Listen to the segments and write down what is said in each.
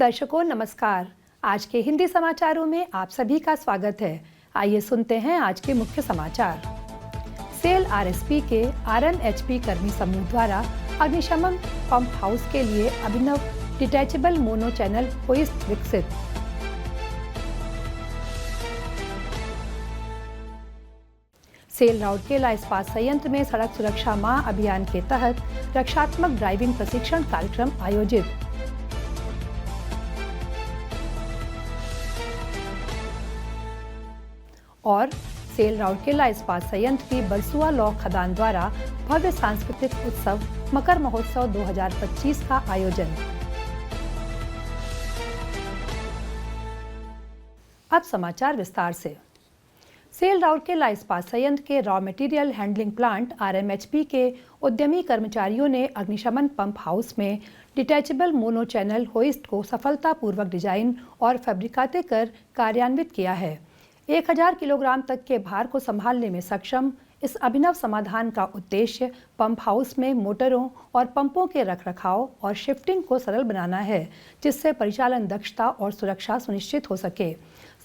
दर्शकों नमस्कार। आज के हिंदी समाचारों में आप सभी का स्वागत है। आइए सुनते हैं आज के मुख्य समाचार। सेल आरएसपी के आरएनएचपी कर्मी समूह द्वारा अग्निशमन पंप हाउस के लिए अभिनव डिटैचेबल मोनो चैनल होइस्ट विकसित। सेल राउरकेला इस्पात संयंत्र में सड़क सुरक्षा माह अभियान के तहत रक्षात्मक ड्राइविंग प्रशिक्षण कार्यक्रम आयोजित। और सेल राउरकेला इस्पात संयंत्र की बरसुआ लौह खदान द्वारा भव्य सांस्कृतिक उत्सव मकर महोत्सव 2025 का आयोजन। अब समाचार विस्तार से। सेल राउरकेला इस्पात संयंत्र के रॉ मटेरियल हैंडलिंग प्लांट आरएमएचपी के उद्यमी कर्मचारियों ने अग्निशमन पंप हाउस में डिटैचेबल मोनो चैनल होइस्ट को सफलतापूर्वक डिजाइन और फैब्रिकाते कर कार्यान्वित किया है। 1000 किलोग्राम तक के भार को संभालने में सक्षम इस अभिनव समाधान का उद्देश्य पंप हाउस में मोटरों और पंपों के रखरखाव और शिफ्टिंग को सरल बनाना है, जिससे परिचालन दक्षता और सुरक्षा सुनिश्चित हो सके।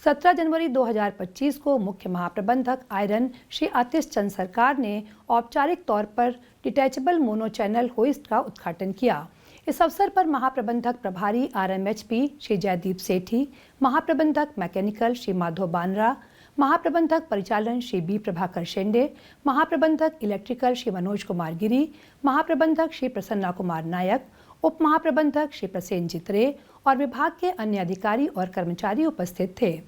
17 जनवरी 2025 को मुख्य महाप्रबंधक आयरन श्री आतिश चंद सरकार ने औपचारिक तौर पर डिटैचेबल मोनो चैनल होइस्ट का उद्घाटन किया। इस अवसर पर महाप्रबंधक प्रभारी आरएमएचपी श्री जयदीप सेठी, महाप्रबंधक मैकेनिकल श्री माधव बानरा, महाप्रबंधक परिचालन श्री बी प्रभाकर शेंडे, महाप्रबंधक इलेक्ट्रिकल श्री मनोज कुमार गिरी, महाप्रबंधक श्री प्रसन्ना कुमार नायक, उप महाप्रबंधक श्री प्रसेनजीत रे और विभाग के अन्य अधिकारी और कर्मचारी उपस्थित थे।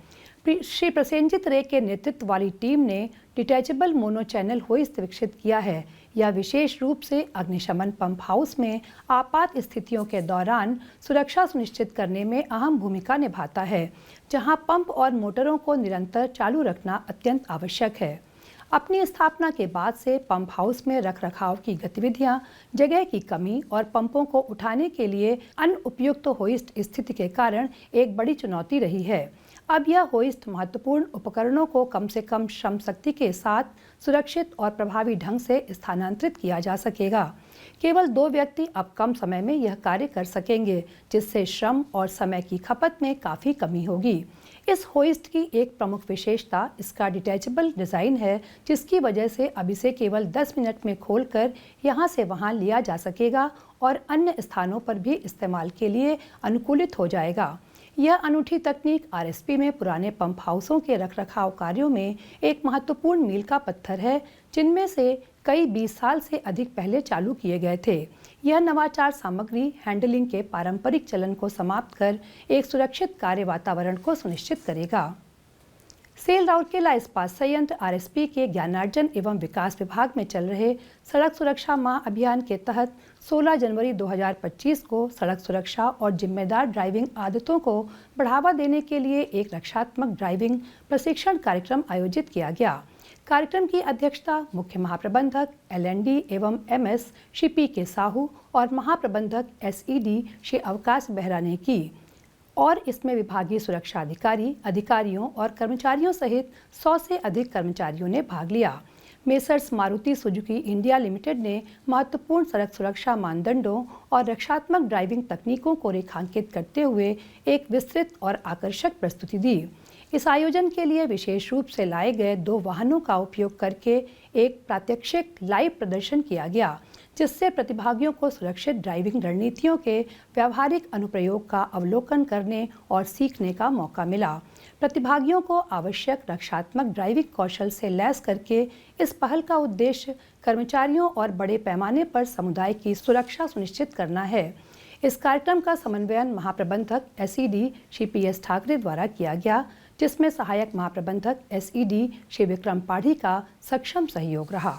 श्री प्रसेनजीत रे के नेतृत्व वाली टीम ने डिटैचेबल मोनो चैनल होइस्ट विकसित किया है। यह विशेष रूप से अग्निशमन पंप हाउस में आपात स्थितियों के दौरान सुरक्षा सुनिश्चित करने में अहम भूमिका निभाता है, जहां पंप और मोटरों को निरंतर चालू रखना अत्यंत आवश्यक है। अपनी स्थापना के बाद से पंप हाउस में रखरखाव की गतिविधियां जगह की कमी और पंपों को उठाने के लिए अनुपयुक्त होइस्ट स्थिति के कारण एक बड़ी चुनौती रही है। अब यह होइस्ट महत्वपूर्ण उपकरणों को कम से कम श्रम शक्ति के साथ सुरक्षित और प्रभावी ढंग से स्थानांतरित किया जा सकेगा। केवल 2 व्यक्ति अब कम समय में यह कार्य कर सकेंगे, जिससे श्रम और समय की खपत में काफ़ी कमी होगी। इस होइस्ट की एक प्रमुख विशेषता इसका डिटैचेबल डिज़ाइन है, जिसकी वजह से अब इसे केवल 10 मिनट में खोलकर यहाँ से वहाँ लिया जा सकेगा और अन्य स्थानों पर भी इस्तेमाल के लिए अनुकूलित हो जाएगा। यह अनूठी तकनीक आरएसपी में पुराने पंप हाउसों के रखरखाव कार्यों में एक महत्वपूर्ण मील का पत्थर है, जिनमें से कई 20 साल से अधिक पहले चालू किए गए थे। यह नवाचार सामग्री हैंडलिंग के पारंपरिक चलन को समाप्त कर एक सुरक्षित कार्य वातावरण को सुनिश्चित करेगा। सेल राउरकेला इस्पात संयंत्र आरएसपी के ज्ञानार्जन एवं विकास विभाग में चल रहे सड़क सुरक्षा माह अभियान के तहत 16 जनवरी 2025 को सड़क सुरक्षा और जिम्मेदार ड्राइविंग आदतों को बढ़ावा देने के लिए एक रक्षात्मक ड्राइविंग प्रशिक्षण कार्यक्रम आयोजित किया गया। कार्यक्रम की अध्यक्षता मुख्य महाप्रबंधक एलएनडी एवं एमएस श्री पी के साहू और महाप्रबंधक एसईडी श्री अवकाश बेहरा ने की और इसमें विभागीय सुरक्षा अधिकारियों और कर्मचारियों सहित 100 से अधिक कर्मचारियों ने भाग लिया। Messrs Maruti Suzuki India limited ने महत्वपूर्ण सड़क सुरक्षा मानदंडों और रक्षात्मक ड्राइविंग तकनीकों को रेखांकित करते हुए एक विस्तृत और आकर्षक प्रस्तुति दी। इस आयोजन के लिए विशेष रूप से लाए गए 2 वाहनों का उपयोग करके एक प्रात्यक्षिक लाइव प्रदर्शन किया गया, जिससे प्रतिभागियों को सुरक्षित ड्राइविंग रणनीतियों के व्यावहारिक अनुप्रयोग का अवलोकन करने और सीखने का मौका मिला। प्रतिभागियों को आवश्यक रक्षात्मक ड्राइविंग कौशल से लैस करके इस पहल का उद्देश्य कर्मचारियों और बड़े पैमाने पर समुदाय की सुरक्षा सुनिश्चित करना है। इस कार्यक्रम का समन्वयन महाप्रबंधक एसईडी श्री पीएस ठाकरे द्वारा किया गया, जिसमें सहायक महाप्रबंधक एसईडी श्री विक्रम पाढ़ी का सक्षम सहयोग रहा।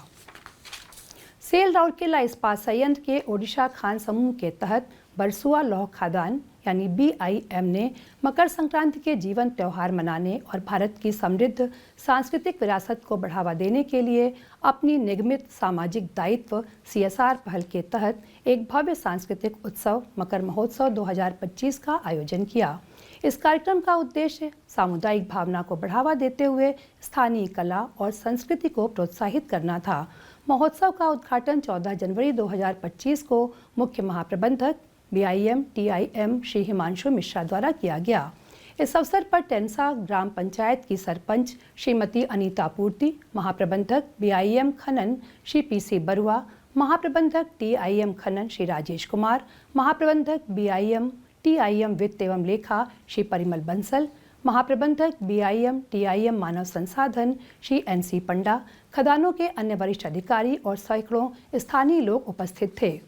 सेल राउरकेला इस्पात संयंत्र के ओडिशा खान समूह के तहत बरसुआ लौह खदान यानी बीआईएम ने मकर संक्रांति के जीवन त्योहार मनाने और भारत की समृद्ध सांस्कृतिक विरासत को बढ़ावा देने के लिए अपनी निगमित सामाजिक दायित्व सीएसआर पहल के तहत एक भव्य सांस्कृतिक उत्सव मकर महोत्सव 2025 का आयोजन किया। इस कार्यक्रम का उद्देश्य सामुदायिक भावना को बढ़ावा देते हुए स्थानीय कला और संस्कृति को प्रोत्साहित करना था। महोत्सव का उद्घाटन 14 जनवरी 2025 को मुख्य महाप्रबंधक BIM TIM श्री हिमांशु मिश्रा द्वारा किया गया। इस अवसर पर टेंसा ग्राम पंचायत की सरपंच श्रीमती अनीता पूर्ति, महाप्रबंधक BIM खनन श्री PC बरुआ, महाप्रबंधक TIM खनन श्री राजेश कुमार, महाप्रबंधक BIM TIM वित्त एवं लेखा श्री परिमल बंसल, महाप्रबंधक BIM TIM मानव संसाधन श्री NC पंडा, खदानों के अन्य वरिष्ठ अधिकारी और सैकड़ों स्थानीय लोग उपस्थित थे।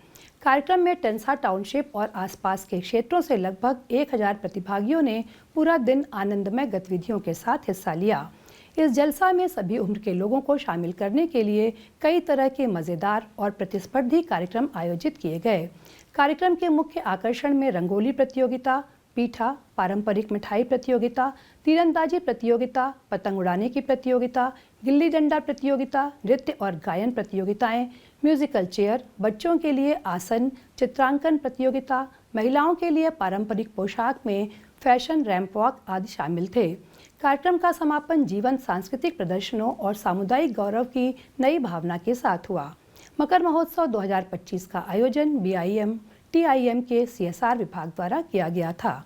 कार्यक्रम में टेंसा टाउनशिप और आसपास के क्षेत्रों से लगभग 1000 प्रतिभागियों ने पूरा दिन आनंदमय गतिविधियों के साथ हिस्सा लिया। इस जलसा में सभी उम्र के लोगों को शामिल करने के लिए कई तरह के मज़ेदार और प्रतिस्पर्धी कार्यक्रम आयोजित किए गए। कार्यक्रम के मुख्य आकर्षण में रंगोली प्रतियोगिता, पीठा, पारंपरिक मिठाई प्रतियोगिता, तीरंदाजी प्रतियोगिता, पतंग उड़ाने की प्रतियोगिता, गिल्ली डंडा प्रतियोगिता, नृत्य और गायन प्रतियोगिताएं, म्यूजिकल चेयर, बच्चों के लिए आसन, चित्रांकन प्रतियोगिता, महिलाओं के लिए पारंपरिक पोशाक में फैशन रैंप वॉक आदि शामिल थे। कार्यक्रम का समापन जीवंत सांस्कृतिक प्रदर्शनों और सामुदायिक गौरव की नई भावना के साथ हुआ। मकर महोत्सव 2025 का आयोजन BIM TIM के CSR विभाग द्वारा किया गया था।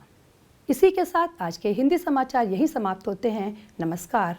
इसी के साथ आज के हिंदी समाचार यहीं समाप्त होते हैं। नमस्कार।